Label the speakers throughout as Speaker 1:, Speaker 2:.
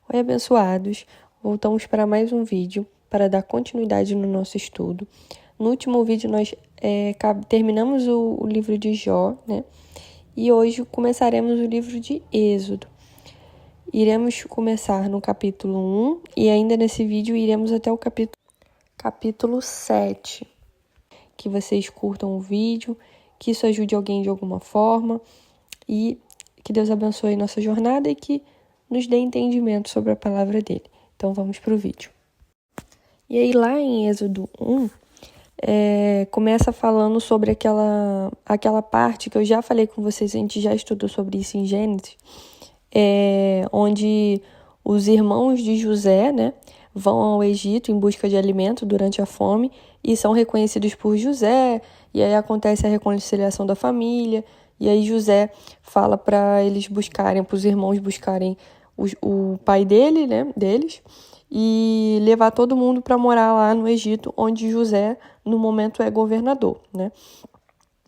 Speaker 1: Oi, abençoados! Voltamos para mais um vídeo para dar continuidade no nosso estudo. No último vídeo nós terminamos o livro de Jó, né? E hoje começaremos o livro de Êxodo. Iremos começar no capítulo 1 e ainda nesse vídeo iremos até o capítulo 7. Que vocês curtam o vídeo, que isso ajude alguém de alguma forma e que Deus abençoe nossa jornada e que nos dê entendimento sobre a palavra dele. Então vamos para o vídeo. E aí lá em Êxodo 1, começa falando sobre aquela parte que eu já falei com vocês, a gente já estudou sobre isso em Gênesis, onde os irmãos de José, né, vão ao Egito em busca de alimento durante a fome e são reconhecidos por José, e aí acontece a reconciliação da família, e aí José fala para eles buscarem, para os irmãos buscarem o pai dele, né, deles, e levar todo mundo para morar lá no Egito, onde José, no momento, é governador, né?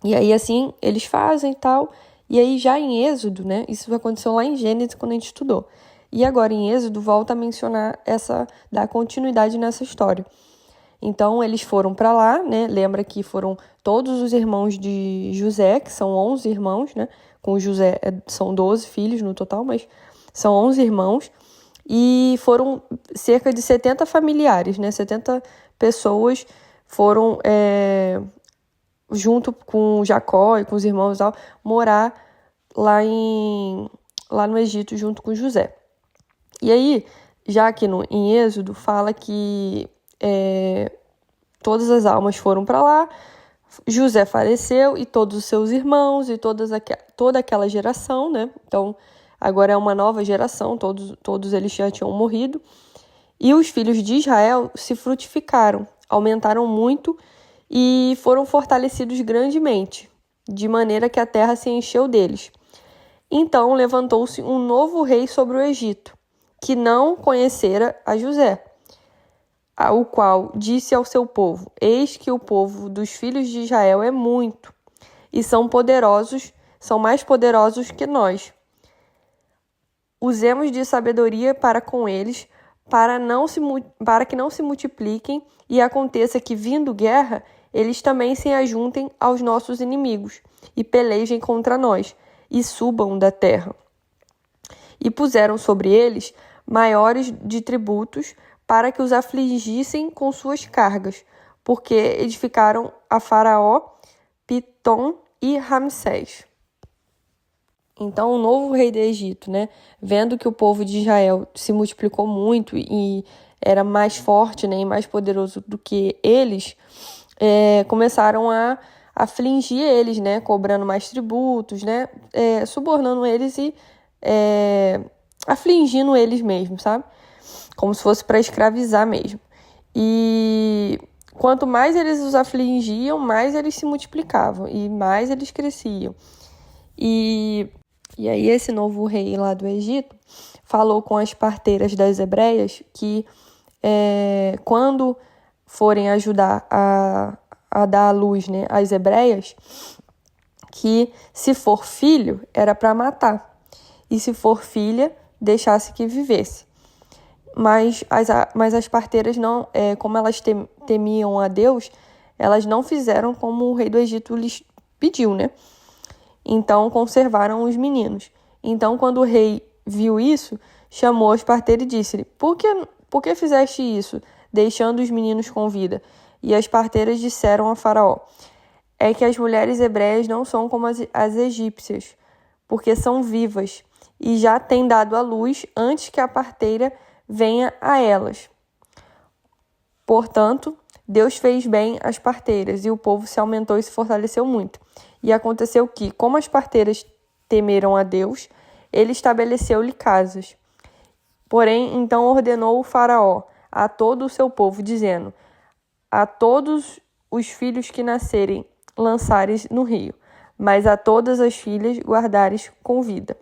Speaker 1: E aí, assim, eles fazem e tal, e aí já em Êxodo, né, isso aconteceu lá em Gênesis, quando a gente estudou, e agora em Êxodo volta a mencionar dar continuidade nessa história. Então, eles foram para lá, né, lembra que foram todos os irmãos de José, que são 11 irmãos, né, com José são 12 filhos no total, mas são 11 irmãos, e foram cerca de 70 familiares, né? 70 pessoas foram, junto com Jacó e com os irmãos e tal, morar lá no Egito junto com José. E aí, já aqui em Êxodo, fala que todas as almas foram para lá, José faleceu e todos os seus irmãos e toda aquela geração, né? Então, agora é uma nova geração, todos eles já tinham morrido. E os filhos de Israel se frutificaram, aumentaram muito e foram fortalecidos grandemente, de maneira que a terra se encheu deles. Então levantou-se um novo rei sobre o Egito, que não conhecera a José, o qual disse ao seu povo: Eis que o povo dos filhos de Israel é muito, e são mais poderosos que nós. Usemos de sabedoria para com eles, para que não se multipliquem e aconteça que, vindo guerra, eles também se ajuntem aos nossos inimigos e pelejem contra nós e subam da terra. E puseram sobre eles maiores de tributos para que os afligissem com suas cargas, porque edificaram a Faraó, Pitom e Ramsés. Então, o novo rei do Egito, né, vendo que o povo de Israel se multiplicou muito e era mais forte, né, e mais poderoso do que eles, começaram a afligir eles, né, cobrando mais tributos, né, subornando eles e afligindo eles mesmo, sabe? Como se fosse para escravizar mesmo. E quanto mais eles os afligiam, mais eles se multiplicavam e mais eles cresciam. E aí esse novo rei lá do Egito falou com as parteiras das hebreias que quando forem ajudar a dar à luz, né, as hebreias, que se for filho era para matar e se for filha deixasse que vivesse. Mas as parteiras não, como elas temiam a Deus, elas não fizeram como o rei do Egito lhes pediu, né? Então conservaram os meninos. Então, quando o rei viu isso, chamou as parteiras e disse-lhe: Por que fizeste isso, deixando os meninos com vida? E as parteiras disseram a Faraó: É que as mulheres hebreias não são como as egípcias, porque são vivas, e já têm dado à luz antes que a parteira venha a elas. Portanto, Deus fez bem às parteiras, e o povo se aumentou e se fortaleceu muito. E aconteceu que, como as parteiras temeram a Deus, ele estabeleceu-lhe casas. Porém, então ordenou o Faraó a todo o seu povo, dizendo: A todos os filhos que nascerem lançares no rio, mas a todas as filhas guardares com vida.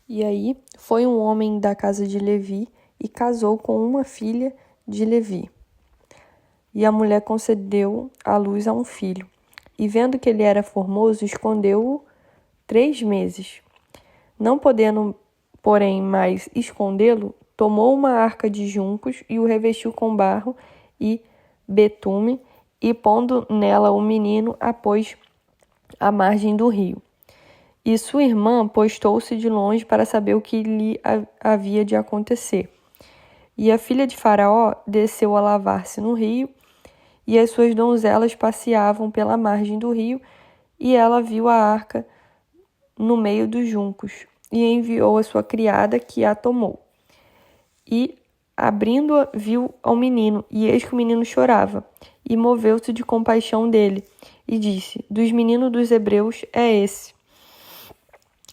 Speaker 1: E aí foi um homem da casa de Levi e casou com uma filha de Levi. E a mulher concedeu à luz a um filho. E vendo que ele era formoso, escondeu-o 3 meses. Não podendo porém mais escondê-lo, tomou uma arca de juncos e o revestiu com barro e betume, e pondo nela o menino, a pôs à margem do rio. E sua irmã postou-se de longe para saber o que lhe havia de acontecer. E a filha de Faraó desceu a lavar-se no rio, e as suas donzelas passeavam pela margem do rio, e ela viu a arca no meio dos juncos, e enviou a sua criada, que a tomou. E, abrindo-a, viu ao menino, e eis que o menino chorava, e moveu-se de compaixão dele, e disse: Dos meninos dos hebreus é esse.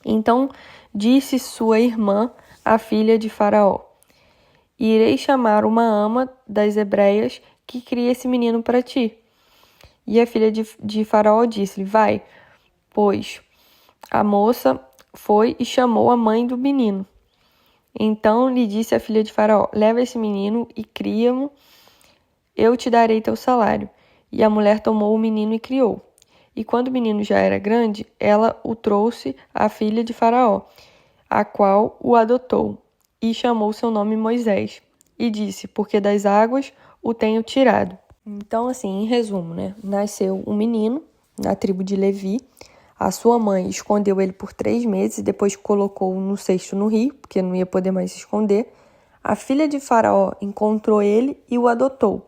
Speaker 1: Então disse sua irmã, a filha de Faraó: Irei chamar uma ama das hebreias que cria esse menino para ti. E a filha de Faraó disse-lhe: Vai, pois. A moça foi e chamou a mãe do menino. Então lhe disse a filha de Faraó: Leva esse menino e cria-mo, eu te darei teu salário. E a mulher tomou o menino e criou. E quando o menino já era grande, ela o trouxe à filha de Faraó, a qual o adotou, e chamou seu nome Moisés. E disse: Porque das águas o tenho tirado. Então, assim, em resumo, né? Nasceu um menino na tribo de Levi. A sua mãe escondeu ele por 3 meses e depois colocou no cesto no rio, porque não ia poder mais se esconder. A filha de Faraó encontrou ele e o adotou.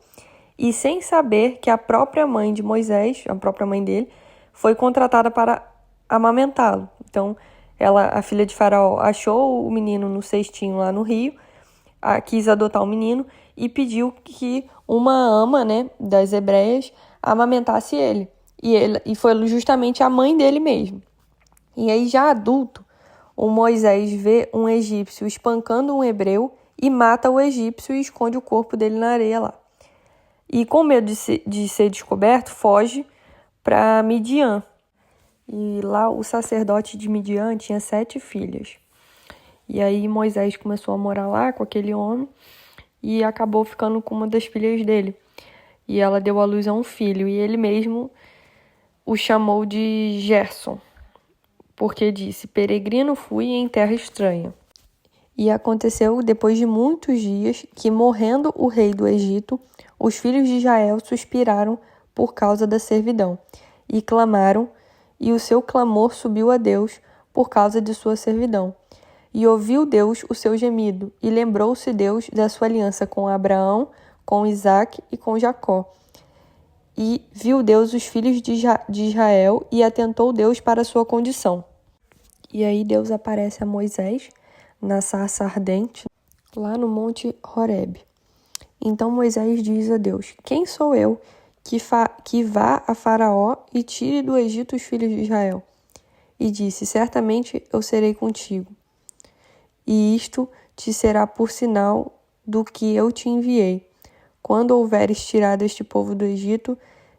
Speaker 1: E sem saber que a própria mãe de Moisés, a própria mãe dele, foi contratada para amamentá-lo. Então, a filha de Faraó, achou o menino no cestinho lá no rio, quis adotar o menino e pediu que uma ama, né, das hebreias amamentasse ele. E foi justamente a mãe dele mesmo. E aí, já adulto, o Moisés vê um egípcio espancando um hebreu e mata o egípcio e esconde o corpo dele na areia lá. E com medo de ser descoberto, foge para Midian. E lá o sacerdote de Midian tinha 7 filhas. E aí Moisés começou a morar lá com aquele homem e acabou ficando com uma das filhas dele. E ela deu à luz a um filho, e ele mesmo o chamou de Gerson, porque disse: Peregrino fui em terra estranha. E aconteceu, depois de muitos dias, que, morrendo o rei do Egito, os filhos de Israel suspiraram por causa da servidão, e clamaram, e o seu clamor subiu a Deus por causa de sua servidão. E ouviu Deus o seu gemido, e lembrou-se Deus da sua aliança com Abraão, com Isaque e com Jacó. E viu Deus os filhos de Israel, e atentou Deus para a sua condição. E aí Deus aparece a Moisés na sarça ardente, lá no monte Horebe. Então Moisés diz a Deus: Quem sou eu que vá a Faraó e tire do Egito os filhos de Israel? E disse: Certamente eu serei contigo, e isto te será por sinal do que eu te enviei. Quando houveres tirado este povo do Egito,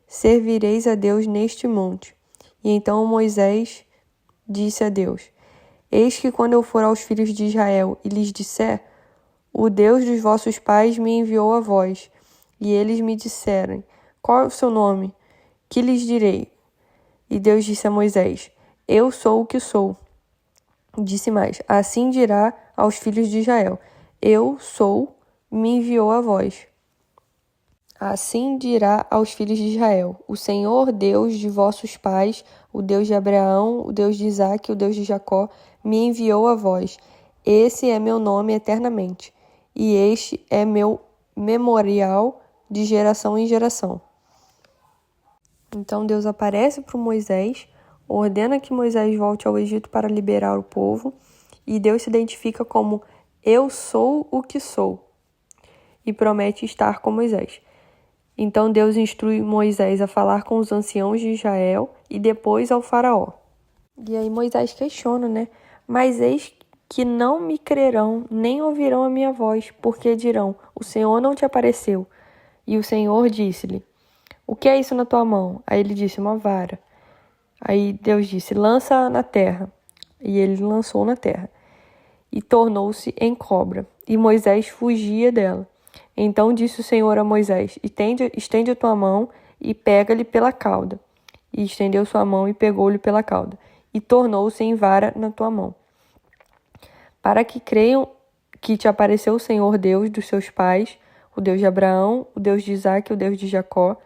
Speaker 1: servireis a Deus neste monte. E então Moisés disse a Deus: Eis que quando eu for aos filhos de Israel e lhes disser: O Deus dos vossos pais me enviou a vós, e eles me disserem: Qual é o seu nome? Que lhes direi? E Deus disse a Moisés: Eu sou o que sou. Disse mais: Assim dirá aos filhos de Israel: Eu sou, me enviou a vós. Assim dirá aos filhos de Israel: O Senhor Deus de vossos pais, o Deus de Abraão, o Deus de Isaque, o Deus de Jacó, me enviou a vós. Esse é meu nome eternamente, e este é meu memorial de geração em geração. Então Deus aparece para Moisés, ordena que Moisés volte ao Egito para liberar o povo, e Deus se identifica como Eu sou o que sou, e promete estar com Moisés. Então Deus instrui Moisés a falar com os anciãos de Israel e depois ao faraó. E aí Moisés questiona, né? Mas eis que não me crerão, nem ouvirão a minha voz, porque dirão: O Senhor não te apareceu. E o Senhor disse-lhe: O que é isso na tua mão? Aí ele disse: Uma vara. Aí Deus disse: Lança na terra. E ele lançou na terra. E tornou-se em cobra. E Moisés fugia dela. Então disse o Senhor a Moisés: Estende a tua mão e pega-lhe pela cauda. E estendeu sua mão e pegou-lhe pela cauda. E tornou-se em vara na tua mão. para que creiam que te apareceu o Senhor Deus dos seus pais, o Deus de Abraão, o Deus de Isaque, o Deus de Jacó.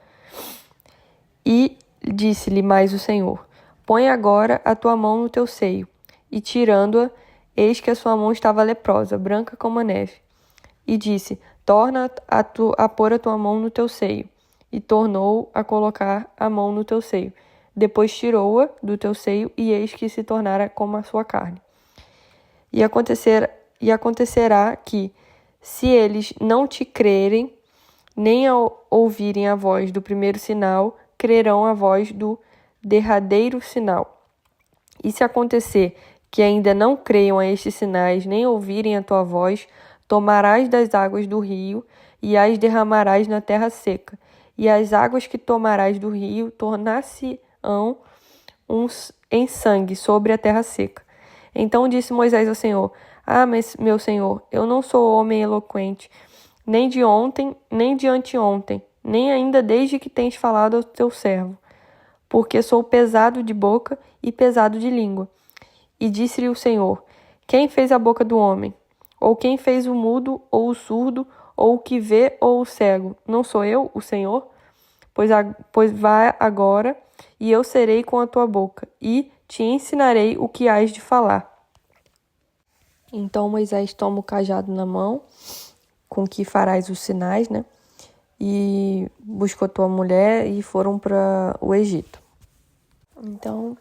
Speaker 1: E disse-lhe mais o Senhor: põe agora a tua mão no teu seio. E tirando-a, eis que a sua mão estava leprosa, branca como a neve. E disse: torna a pôr a tua mão no teu seio. E tornou a colocar a mão no teu seio. Depois tirou-a do teu seio, e eis que se tornara como a sua carne. E acontecerá que, se eles não te crerem, nem ao ouvirem a voz do primeiro sinal, crerão a voz do derradeiro sinal. E se acontecer que ainda não creiam a estes sinais, nem ouvirem a tua voz, tomarás das águas do rio e as derramarás na terra seca. E as águas que tomarás do rio tornar-se-ão em sangue sobre a terra seca. Então disse Moisés ao Senhor: mas, meu Senhor, eu não sou homem eloquente, nem de ontem, nem de anteontem, nem ainda desde que tens falado ao teu servo, porque sou pesado de boca e pesado de língua. E disse-lhe o Senhor: quem fez a boca do homem? Ou quem fez o mudo, ou o surdo, ou o que vê, ou o cego? Não sou eu, o Senhor? Pois vá agora, e eu serei com a tua boca, e te ensinarei o que hás de falar. Então Moisés toma o cajado na mão, com que farás os sinais, né? E buscou tua mulher e foram para o Egito. Então,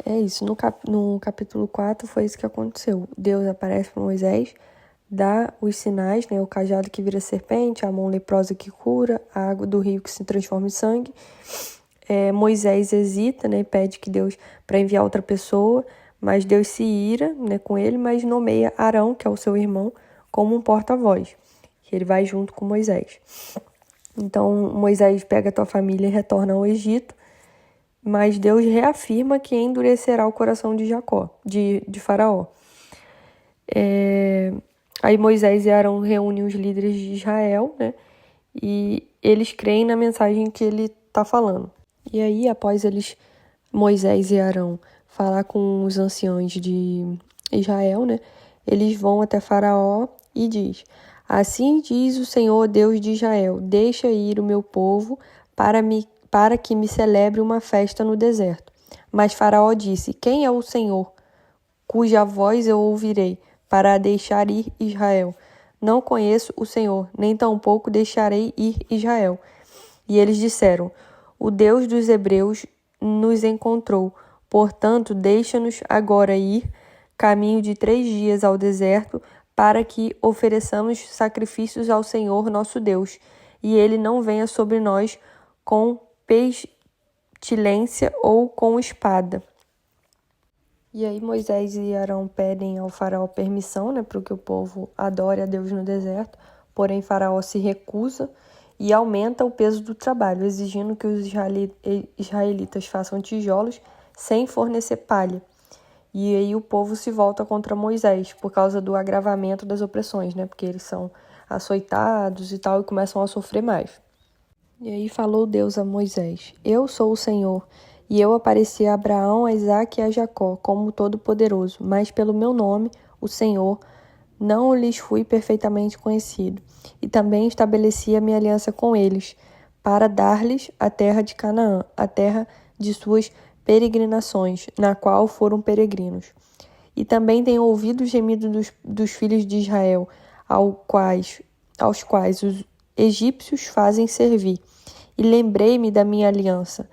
Speaker 1: é isso. No capítulo 4 foi isso que aconteceu. Deus aparece para Moisés, dá os sinais, né? O cajado que vira serpente, a mão leprosa que cura, a água do rio que se transforma em sangue. Moisés hesita, né? Pede que Deus para enviar outra pessoa, mas Deus se ira, né, com ele, mas nomeia Arão, que é o seu irmão, como um porta-voz. Ele vai junto com Moisés. Então Moisés pega a tua família e retorna ao Egito, mas Deus reafirma que endurecerá o coração de de Faraó. Aí Moisés e Arão reúnem os líderes de Israel, né? E eles creem na mensagem que ele está falando. E aí, após Moisés e Arão falar com os anciões de Israel, né? Eles vão até Faraó e diz: assim diz o Senhor Deus de Israel: deixa ir o meu povo para que me celebre uma festa no deserto. Mas Faraó disse: quem é o Senhor, cuja voz eu ouvirei, para deixar ir Israel? Não conheço o Senhor, nem tampouco deixarei ir Israel. E eles disseram: o Deus dos Hebreus nos encontrou. Portanto, deixa-nos agora ir, caminho de 3 dias ao deserto, para que ofereçamos sacrifícios ao Senhor nosso Deus, e ele não venha sobre nós com pestilência ou com espada. E aí Moisés e Arão pedem ao faraó permissão, né, para que o povo adore a Deus no deserto, porém Faraó se recusa e aumenta o peso do trabalho, exigindo que os israelitas façam tijolos sem fornecer palha. E aí o povo se volta contra Moisés por causa do agravamento das opressões, né? Porque eles são açoitados e tal e começam a sofrer mais. E aí falou Deus a Moisés: eu sou o Senhor, e eu apareci a Abraão, a Isaque e a Jacó como Todo-Poderoso, mas pelo meu nome, o Senhor, não lhes fui perfeitamente conhecido. E também estabeleci a minha aliança com eles, para dar-lhes a terra de Canaã, a terra de suas peregrinações, na qual foram peregrinos. E também tenho ouvido o gemido dos filhos de Israel, aos quais os egípcios fazem servir. E lembrei-me da minha aliança.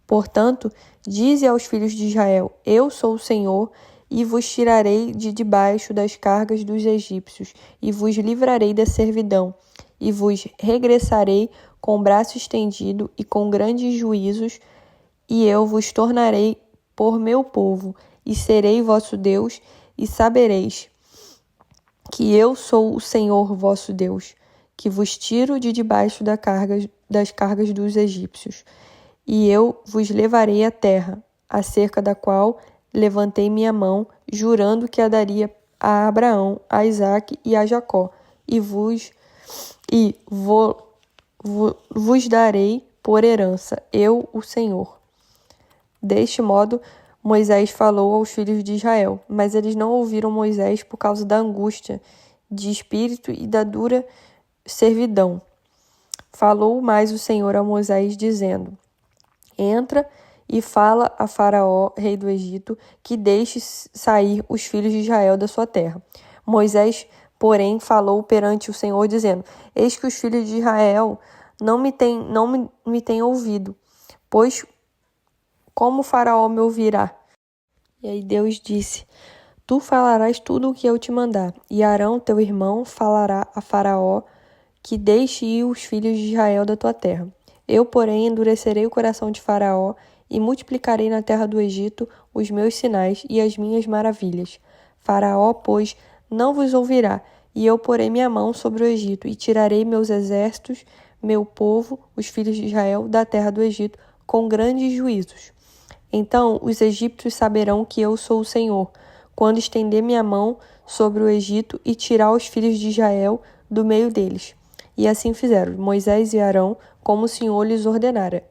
Speaker 1: Portanto, dize aos filhos de Israel: eu sou o Senhor, e vos tirarei de debaixo das cargas dos egípcios, e vos livrarei da servidão, e vos regressarei com o braço estendido e com grandes juízos, e eu vos tornarei por meu povo, e serei vosso Deus, e sabereis que eu sou o Senhor vosso Deus, que vos tiro de debaixo das cargas dos egípcios. E eu vos levarei à terra, acerca da qual levantei minha mão, jurando que a daria a Abraão, a Isaque e a Jacó, e vos darei por herança, eu, o Senhor. Deste modo, Moisés falou aos filhos de Israel, mas eles não ouviram Moisés por causa da angústia de espírito e da dura servidão. Falou mais o Senhor a Moisés, dizendo: Entra e fala a Faraó, rei do Egito, que deixe sair os filhos de Israel da sua terra. Moisés, porém, falou perante o Senhor, dizendo: Eis que os filhos de Israel não me têm ouvido, pois como Faraó me ouvirá? E aí Deus disse: Tu falarás tudo o que eu te mandar, e Arão, teu irmão, falará a Faraó que deixe ir os filhos de Israel da tua terra. Eu, porém, endurecerei o coração de Faraó e multiplicarei na terra do Egito os meus sinais e as minhas maravilhas. Faraó, pois, não vos ouvirá, e eu porei minha mão sobre o Egito e tirarei meus exércitos, meu povo, os filhos de Israel, da terra do Egito, com grandes juízos. Então os egípcios saberão que eu sou o Senhor, quando estender minha mão sobre o Egito e tirar os filhos de Israel do meio deles. E assim fizeram Moisés e Arão, como o Senhor lhes ordenara.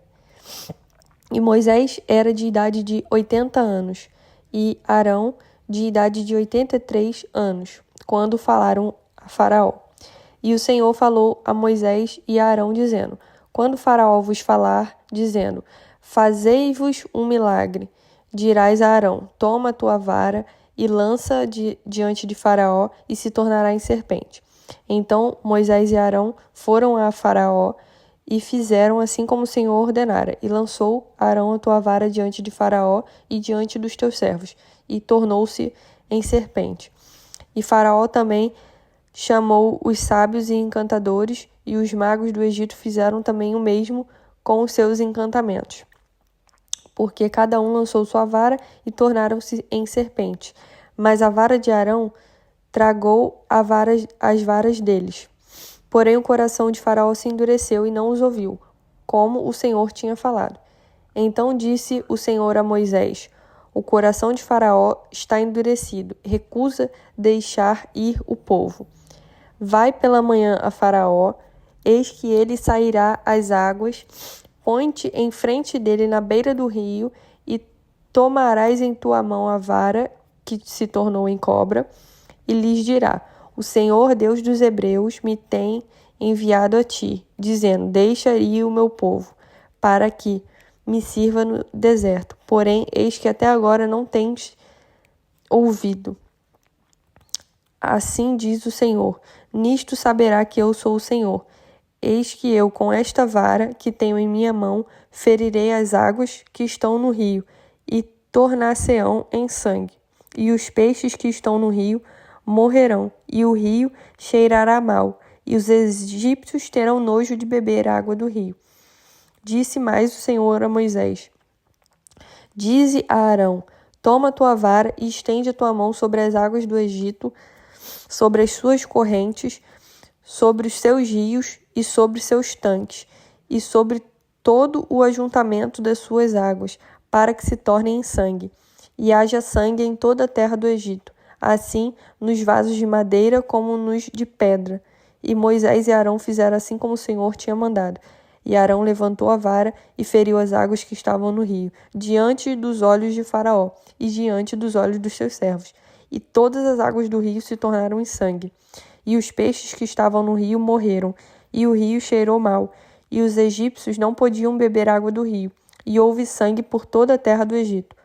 Speaker 1: E Moisés era de idade de 80 anos, e Arão de idade de 83 anos, quando falaram a Faraó. E o Senhor falou a Moisés e a Arão, dizendo: Quando Faraó vos falar, dizendo: Fazei-vos um milagre, dirás a Arão: Toma a tua vara e lança diante de Faraó, e se tornará em serpente. Então Moisés e Arão foram a Faraó e fizeram assim como o Senhor ordenara. E lançou Arão a tua vara diante de Faraó e diante dos teus servos, e tornou-se em serpente. E Faraó também chamou os sábios e encantadores, e os magos do Egito fizeram também o mesmo com os seus encantamentos. Porque cada um lançou sua vara e tornaram-se em serpente. Mas a vara de Arão tragou as varas deles. Porém o coração de Faraó se endureceu e não os ouviu, como o Senhor tinha falado. Então disse o Senhor a Moisés: O coração de Faraó está endurecido, recusa deixar ir o povo. Vai pela manhã a Faraó, eis que ele sairá às águas, põe-te em frente dele na beira do rio, e tomarás em tua mão a vara que se tornou em cobra, e lhes dirá: O Senhor, Deus dos Hebreus, me tem enviado a ti, dizendo: Deixa ir o meu povo, para que me sirva no deserto. Porém, eis que até agora não tens ouvido. Assim diz o Senhor: Nisto saberá que eu sou o Senhor. Eis que eu, com esta vara que tenho em minha mão, ferirei as águas que estão no rio, e tornar-se-ão em sangue. E os peixes que estão no rio morrerão, e o rio cheirará mal, e os egípcios terão nojo de beber a água do rio. Disse mais o Senhor a Moisés: Dize a Arão: Toma a tua vara e estende a tua mão sobre as águas do Egito, sobre as suas correntes, sobre os seus rios e sobre seus tanques, e sobre todo o ajuntamento das suas águas, para que se tornem em sangue, e haja sangue em toda a terra do Egito, assim nos vasos de madeira como nos de pedra. E Moisés e Arão fizeram assim como o Senhor tinha mandado. E Arão levantou a vara e feriu as águas que estavam no rio, diante dos olhos de Faraó e diante dos olhos dos seus servos. E todas as águas do rio se tornaram em sangue. E os peixes que estavam no rio morreram, e o rio cheirou mal, e os egípcios não podiam beber água do rio, e houve sangue por toda a terra do Egito.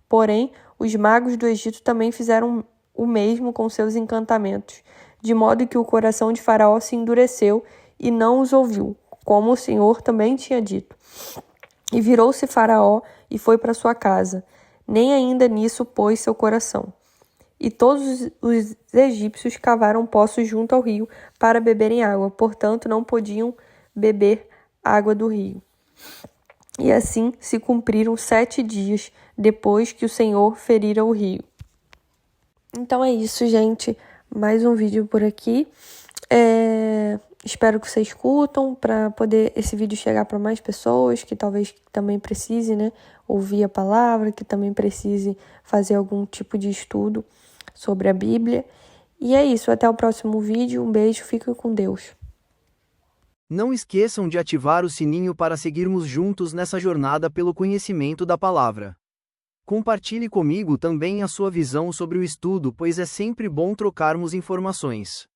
Speaker 1: Porém, os magos do Egito também fizeram o mesmo com seus encantamentos, de modo que o coração de Faraó se endureceu e não os ouviu, como o Senhor também tinha dito. E virou-se Faraó e foi para sua casa, nem ainda nisso pôs seu coração. E todos os egípcios cavaram poços junto ao rio para beberem água, portanto não podiam beber água do rio. E assim se cumpriram 7 dias depois que o Senhor ferira o rio. Então é isso, gente. Mais um vídeo por aqui. Espero que vocês curtam para poder esse vídeo chegar para mais pessoas que talvez também precise, né, ouvir a palavra, que também precise fazer algum tipo de estudo sobre a Bíblia. E é isso, até o próximo vídeo. Um beijo, fiquem com Deus.
Speaker 2: Não esqueçam de ativar o sininho para seguirmos juntos nessa jornada pelo conhecimento da palavra. Compartilhe comigo também a sua visão sobre o estudo, pois é sempre bom trocarmos informações.